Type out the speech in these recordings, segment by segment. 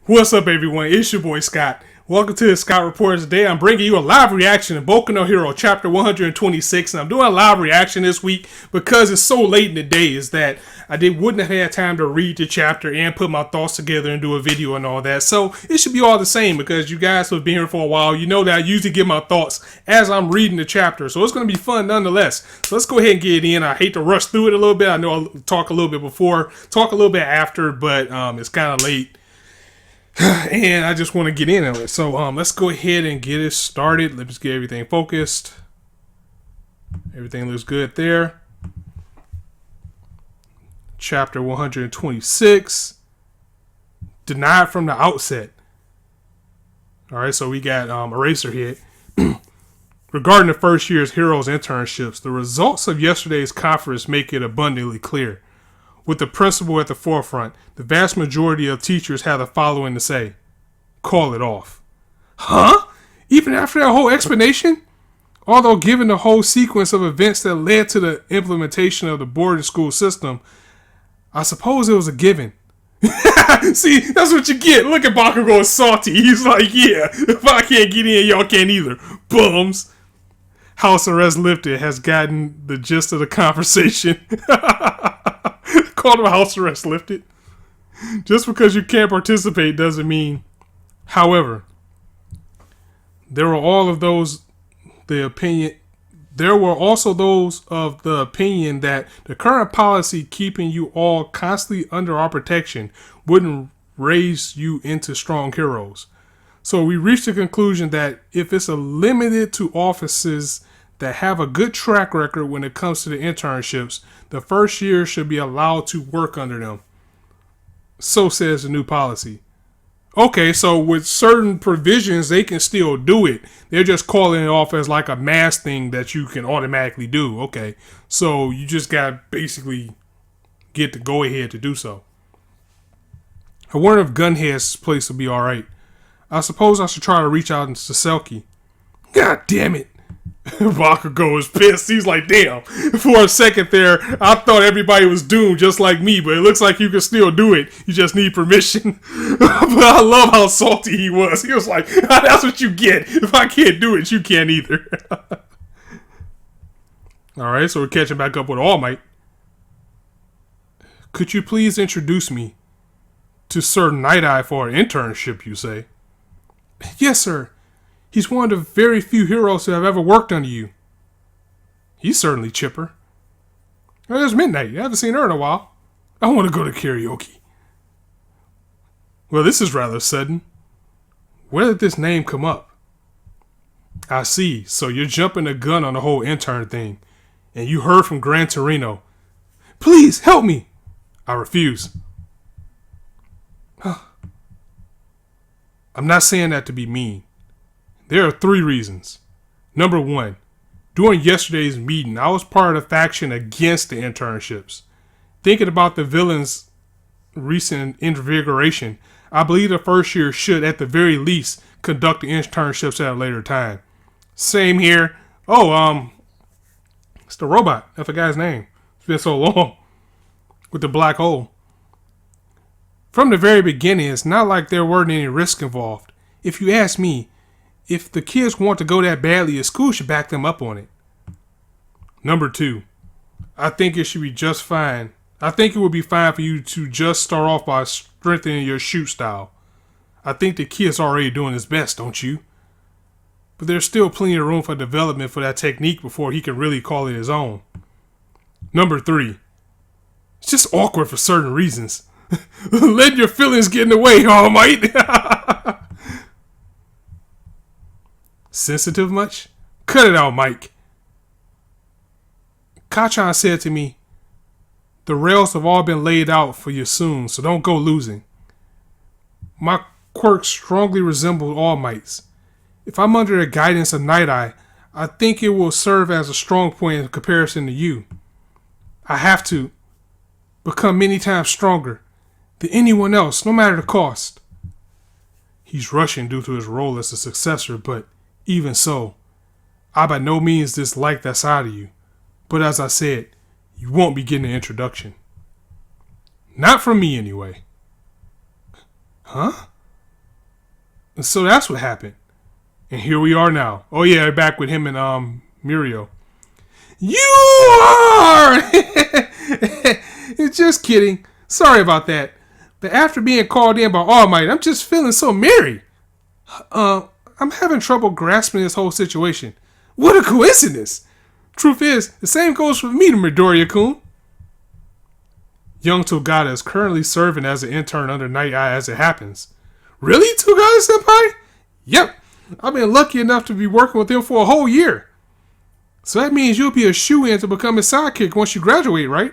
What's up, everyone? It's your boy Scott. Welcome to the Scott Reports. Today I'm bringing you a live reaction to Boku no Hero Chapter 126, and I'm doing a live reaction this week because it's so late in the day is that I wouldn't have had time to read the chapter and put my thoughts together and do a video and all that. So it should be all the same because you guys who have been here for a while, you know that I usually give my thoughts as I'm reading the chapter. So it's going to be fun nonetheless. So let's go ahead and get it in. I hate to rush through it a little bit. I know I'll talk a little bit before, talk a little bit after, but it's kind of late. And I just want to get in on it. So let's go ahead and get it started. Let's get everything focused. Everything looks good there. Chapter 126. Denied from the outset. Alright, so we got Eraserhead. Regarding the first year's Heroes internships, the results of yesterday's conference make it abundantly clear. With the principal at the forefront, the vast majority of teachers have the following to say. Call it off. Huh? Even after that whole explanation? Although given the whole sequence of events that led to the implementation of the boarding school system, I suppose it was a given. See, that's what you get. Look at Boku going salty. He's like, yeah, if I can't get in, y'all can't either. Bums. House arrest lifted has gotten the gist of the conversation. Called him house arrest lifted. Just because you can't participate doesn't mean. However, there were also those of the opinion that the current policy keeping you all constantly under our protection wouldn't raise you into strong heroes. So we reached the conclusion that if it's limited to offices that have a good track record when it comes to the internships, the first year should be allowed to work under them. So says the new policy. Okay, so with certain provisions, they can still do it. They're just calling it off as like a mass thing that you can automatically do. Okay, so you just got to basically get the go ahead to do so. I wonder if Gunhead's place will be alright. I suppose I should try to reach out to Selkie. God damn it. Bakugo is pissed. He's like, damn. For a second there, I thought everybody was doomed just like me, but it looks like you can still do it. You just need permission. But I love how salty he was. He was like, that's what you get. If I can't do it, you can't either. Alright, so we're catching back up with All Might. Could you please introduce me to Sir Nighteye for an internship, you say? Yes, sir. He's one of the very few heroes who have ever worked under you. He's certainly chipper. Oh, there's Midnight. I haven't seen her in a while. I want to go to karaoke. Well, this is rather sudden. Where did this name come up? I see. So you're jumping the gun on the whole intern thing. And you heard from Gran Torino. Please, help me. I refuse. I'm not saying that to be mean. There are 3 reasons. Number 1, during yesterday's meeting, I was part of the faction against the internships. Thinking about the villain's recent invigoration, I believe the first year should, at the very least, conduct the internships at a later time. Same here. Oh, it's the robot. I forgot his name. It's been so long. With the black hole. From the very beginning, it's not like there weren't any risk involved. If you ask me, if the kids want to go that badly, the school should back them up on it. Number 2, I think it should be just fine. I think it would be fine for you to just start off by strengthening your shoot style. I think the kid's already doing his best, don't you? But there's still plenty of room for development for that technique before he can really call it his own. Number 3, it's just awkward for certain reasons. Let your feelings get in the way, All Might. Sensitive much? Cut it out, Mike. Kachan said to me, the rails have all been laid out for you soon, so don't go losing. My quirks strongly resemble All Might's. If I'm under the guidance of Nighteye, I think it will serve as a strong point in comparison to you. I have to become many times stronger than anyone else, no matter the cost. He's rushing due to his role as a successor, but even so, I by no means dislike that side of you. But as I said, you won't be getting an introduction. Not from me, anyway. Huh? And so that's what happened. And here we are now. Oh yeah, back with him and Mirio. You are just kidding. Sorry about that. But after being called in by All Might, I'm just feeling so merry. I'm having trouble grasping this whole situation. What a coincidence! Truth is, the same goes for me to Midoriya-kun. Young Togata is currently serving as an intern under Nighteye as it happens. Really, Togata-senpai? Yep, I've been lucky enough to be working with him for a whole year. So that means you'll be a shoo-in to become his sidekick once you graduate, right?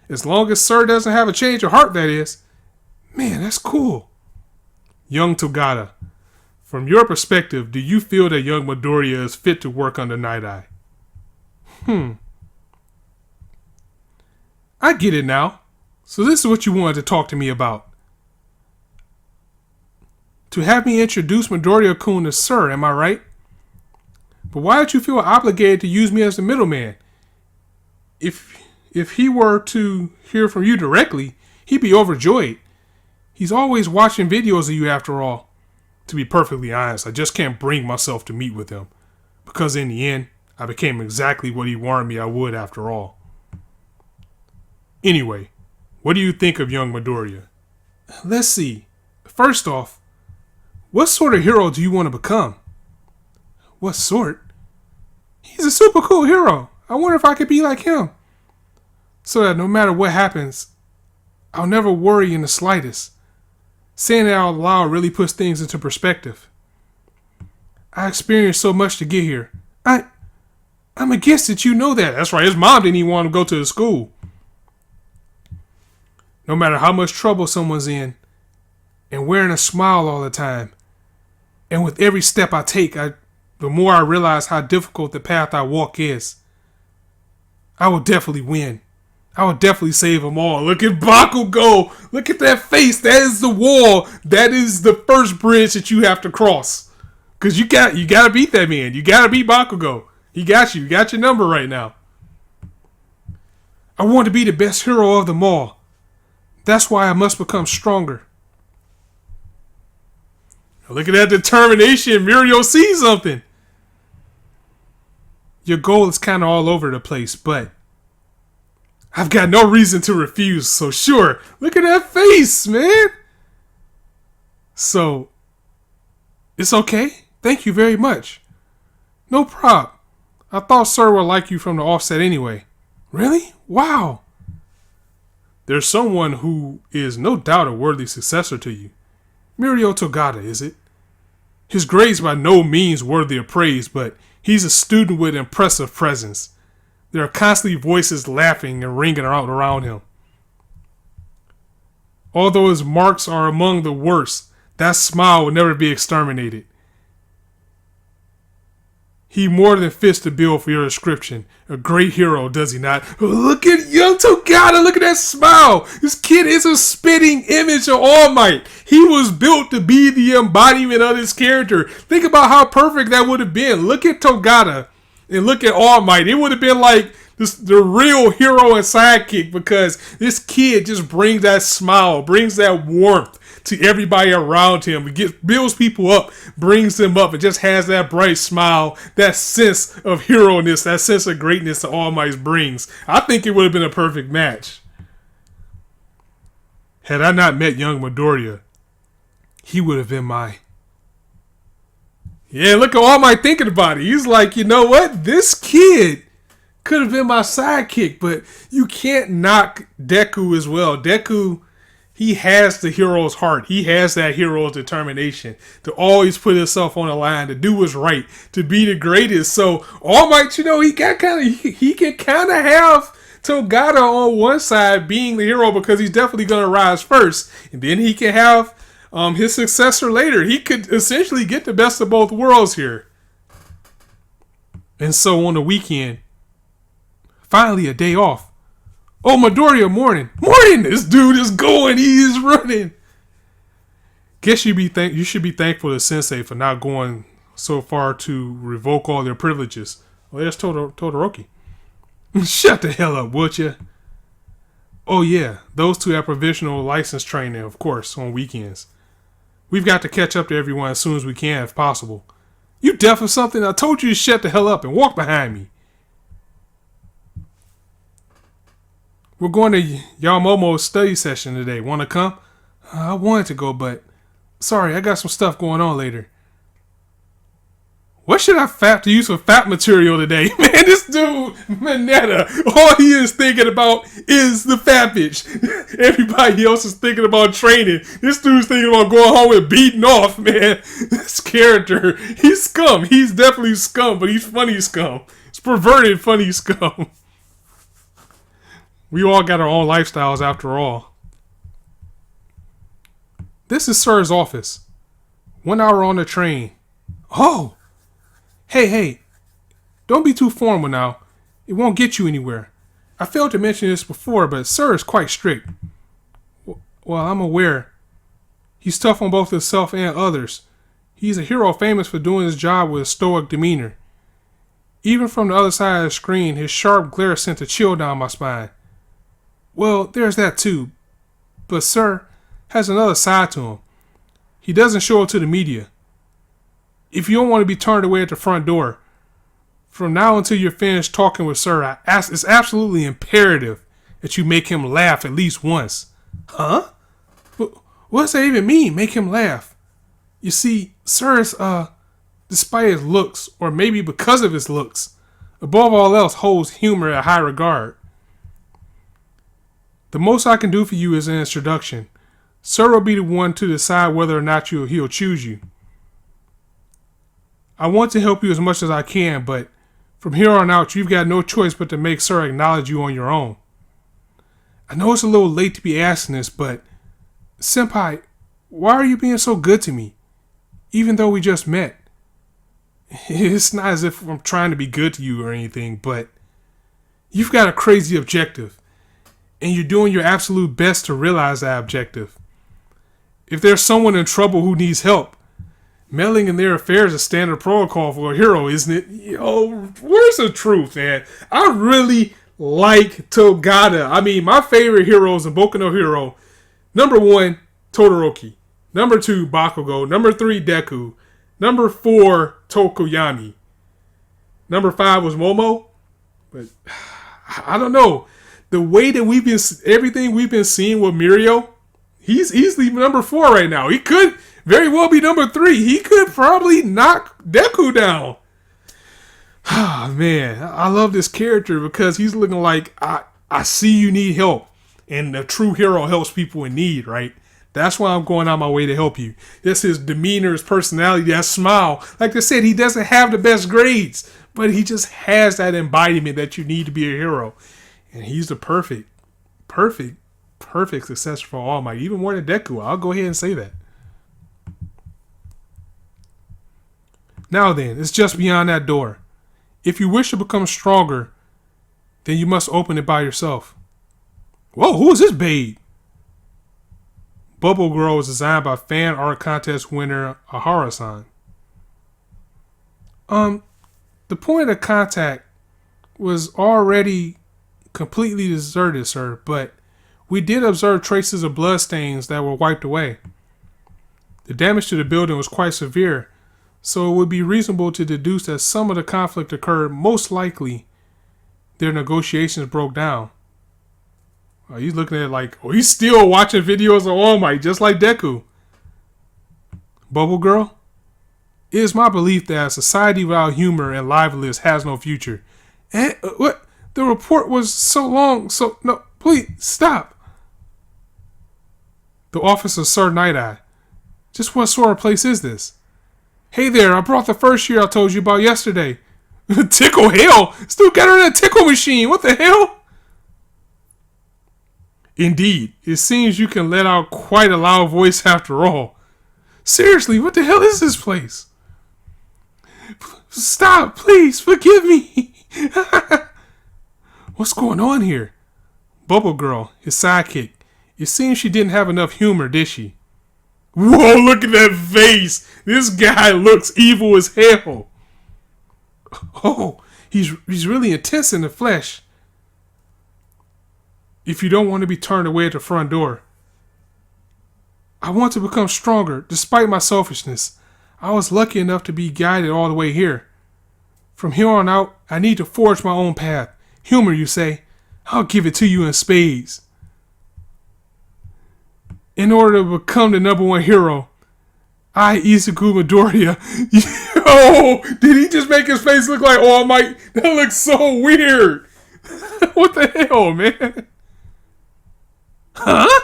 As long as Sir doesn't have a change of heart, that is. Man, that's cool. Young Togata, from your perspective, do you feel that young Midoriya is fit to work under Nighteye? I get it now. So this is what you wanted to talk to me about. To have me introduce Midoriya-kun to Sir, am I right? But why don't you feel obligated to use me as the middleman? If he were to hear from you directly, he'd be overjoyed. He's always watching videos of you after all. To be perfectly honest, I just can't bring myself to meet with him. Because in the end, I became exactly what he warned me I would after all. Anyway, what do you think of young Midoriya? Let's see. First off, what sort of hero do you want to become? What sort? He's a super cool hero. I wonder if I could be like him. So that no matter what happens, I'll never worry in the slightest. Saying that out loud really puts things into perspective. I experienced so much to get here. I'm against it, you know that. That's right, his mom didn't even want him to go to the school. No matter how much trouble someone's in, and wearing a smile all the time, and with every step I take, the more I realize how difficult the path I walk is. I will definitely win. I will definitely save them all. Look at Boku go. Look at that face. That is the wall. That is the first bridge that you have to cross. Because you got to beat that man. You got to beat Bakugo. He got you. You got your number right now. I want to be the best hero of them all. That's why I must become stronger. Look at that determination. Mirio sees something. Your goal is kind of all over the place, but I've got no reason to refuse, so sure. Look at that face, man. So, it's okay. Thank you very much. No prob. I thought Sir would like you from the offset anyway. Really? Wow. There's someone who is no doubt a worthy successor to you. Mirio Togata, is it? His grades by no means worthy of praise, but he's a student with impressive presence. There are constantly voices laughing and ringing out around him. Although his marks are among the worst, that smile will never be exterminated. He more than fits the bill for your description. A great hero, does he not? Look at young Togata. Look at that smile. This kid is a spitting image of All Might. He was built to be the embodiment of his character. Think about how perfect that would have been. Look at Togata and look at All Might. It would have been like the real hero and sidekick, because this kid just brings that smile, brings that warmth to everybody around him. It builds people up, brings them up. It just has that bright smile, that sense of hero-ness, that sense of greatness that All Might brings. I think it would have been a perfect match. Had I not met young Midoriya, he would have been my... Yeah, look at All Might thinking about it. He's like, you know what? This kid could have been my sidekick, but you can't knock Deku as well. Deku... he has the hero's heart. He has that hero's determination to always put himself on the line, to do what's right, to be the greatest. So All Might, you know, he can kind of have Togata on one side being the hero, because he's definitely going to rise first, and then he can have his successor later. He could essentially get the best of both worlds here. And so on the weekend, finally a day off. Oh, Midoriya, morning. Morning! This dude is going. He is running. Guess you should be thankful to Sensei for not going so far to revoke all their privileges. Oh, that's Todoroki. Shut the hell up, would you? Oh, yeah. Those two have provisional license training, of course, on weekends. We've got to catch up to everyone as soon as we can, if possible. You deaf or something? I told you to shut the hell up and walk behind me. We're going to Yamomo's study session today. Want to come? I wanted to go, but sorry, I got some stuff going on later. What should I fap to use for fap material today? Man, this dude, Mineta, all he is thinking about is the fappage. Everybody else is thinking about training. This dude's thinking about going home and beating off, man. This character, he's scum. He's definitely scum, but he's funny scum. It's perverted funny scum. We all got our own lifestyles after all. This is Sir's office. 1 hour on the train. Oh! Hey, don't be too formal now. It won't get you anywhere. I failed to mention this before, but Sir is quite strict. Well, I'm aware. He's tough on both himself and others. He's a hero famous for doing his job with a stoic demeanor. Even from the other side of the screen, his sharp glare sent a chill down my spine. Well, there's that too. But Sir has another side to him. He doesn't show it to the media. If you don't want to be turned away at the front door, from now until you're finished talking with Sir, it's absolutely imperative that you make him laugh at least once. Huh? What does that even mean, make him laugh? You see, Sir is, despite his looks, or maybe because of his looks, above all else holds humor at high regard. The most I can do for you is an introduction. Sir will be the one to decide whether or not he'll choose you. I want to help you as much as I can, but from here on out, you've got no choice but to make Sir acknowledge you on your own. I know it's a little late to be asking this, but Senpai, why are you being so good to me, even though we just met? It's not as if I'm trying to be good to you or anything, but you've got a crazy objective, and you're doing your absolute best to realize that objective. If there's someone in trouble who needs help, meddling in their affairs is standard protocol for a hero, isn't it? Yo, where's the truth, man? I really like Togata. I mean, my favorite heroes in Boku no Hero. Number 1, Todoroki. Number 2, Bakugo. Number 3, Deku. Number 4, Tokoyami. Number 5 was Momo. But I don't know. The way that everything we've been seeing with Mirio, he's easily number 4 right now. He could very well be number 3. He could probably knock Deku down. Ah, man, I love this character because he's looking like, I see you need help. And a true hero helps people in need, right? That's why I'm going out my way to help you. That's his demeanor, his personality, that smile. Like I said, he doesn't have the best grades, but he just has that embodiment that you need to be a hero. And he's the perfect successor for All Might. Even more than Deku. I'll go ahead and say that. Now then, it's just beyond that door. If you wish to become stronger, then you must open it by yourself. Whoa, who is this babe? Bubble Girl was designed by fan art contest winner Ahara-san. The point of contact was already completely deserted, sir, but we did observe traces of bloodstains that were wiped away. The damage to the building was quite severe, so it would be reasonable to deduce that some of the conflict occurred. Most likely, their negotiations broke down. He's looking at it like, he's still watching videos of All Might, just like Deku. Bubble Girl, it is my belief that a society without humor and liveliness has no future. And what? The report was so long, no, please, stop. The office of Sir Nighteye. Just what sort of place is this? Hey there, I brought the first year I told you about yesterday. Tickle hell? Still got her in a tickle machine. What the hell? Indeed, it seems you can let out quite a loud voice after all. Seriously, what the hell is this place? Stop, please, forgive me. What's going on here? Bubble Girl, his sidekick. It seems she didn't have enough humor, did she? Whoa, look at that face. This guy looks evil as hell. Oh, he's really intense in the flesh. If you don't want to be turned away at the front door, I want to become stronger, despite my selfishness. I was lucky enough to be guided all the way here. From here on out, I need to forge my own path. Humor, you say? I'll give it to you in spades. In order to become the #1 hero, Eaze Midoriya. Yo, did he just make his face look like All Might? That looks so weird. What the hell, man? Huh?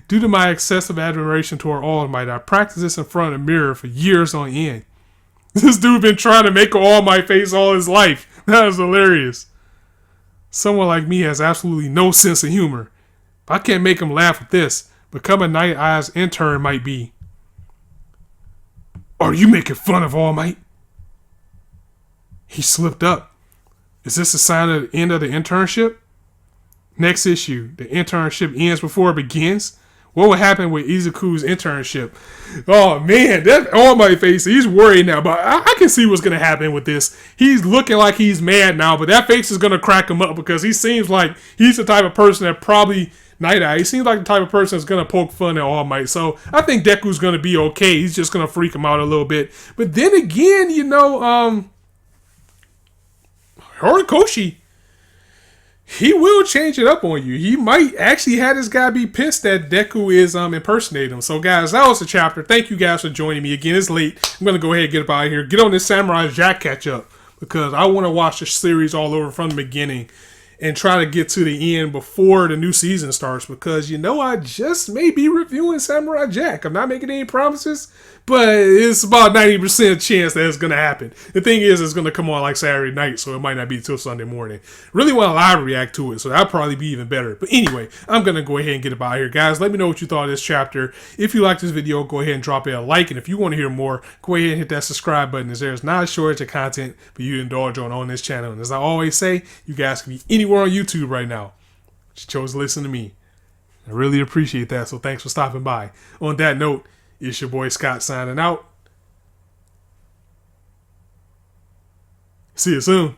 Due to my excessive admiration toward All Might, I practiced this in front of a mirror for years on end. This dude been trying to make an All Might face all his life. That is hilarious. Someone like me has absolutely no sense of humor. If I can't make him laugh with this, becoming Night-Eye's intern might be. Are you making fun of All Might? He slipped up. Is this a sign of the end of the internship? Next issue, the internship ends before it begins. What will happen with Izuku's internship? Oh man, that All Might face, he's worried now, but I can see what's going to happen with this. He's looking like he's mad now, but that face is going to crack him up because he seems like he's the type of person that probably, Nighteye, he seems like the type of person that's going to poke fun at All Might. So I think Deku's going to be okay. He's just going to freak him out a little bit. But then again, Horikoshi, he will change it up on you. He might actually have this guy be pissed that Deku is impersonating him. So guys, that was the chapter. Thank you guys for joining me. Again, it's late. I'm going to go ahead and get up out of here. Get on this Samurai Jack catch up because I want to watch the series all over from the beginning and try to get to the end before the new season starts because, I just may be reviewing Samurai Jack. I'm not making any promises, but it's about 90% chance that it's going to happen. The thing is, it's going to come on like Saturday night, so it might not be till Sunday morning. Really want to live react to it, so that'll probably be even better. But anyway, I'm going to go ahead and get about here. Guys, let me know what you thought of this chapter. If you like this video, go ahead and drop it a like, and if you want to hear more, go ahead and hit that subscribe button, as there's not a shortage of content for you to indulge on this channel. And as I always say, you guys can be anywhere on YouTube right now. You chose to listen to me. I really appreciate that, so thanks for stopping by. On that note, it's your boy Scott signing out. See you soon.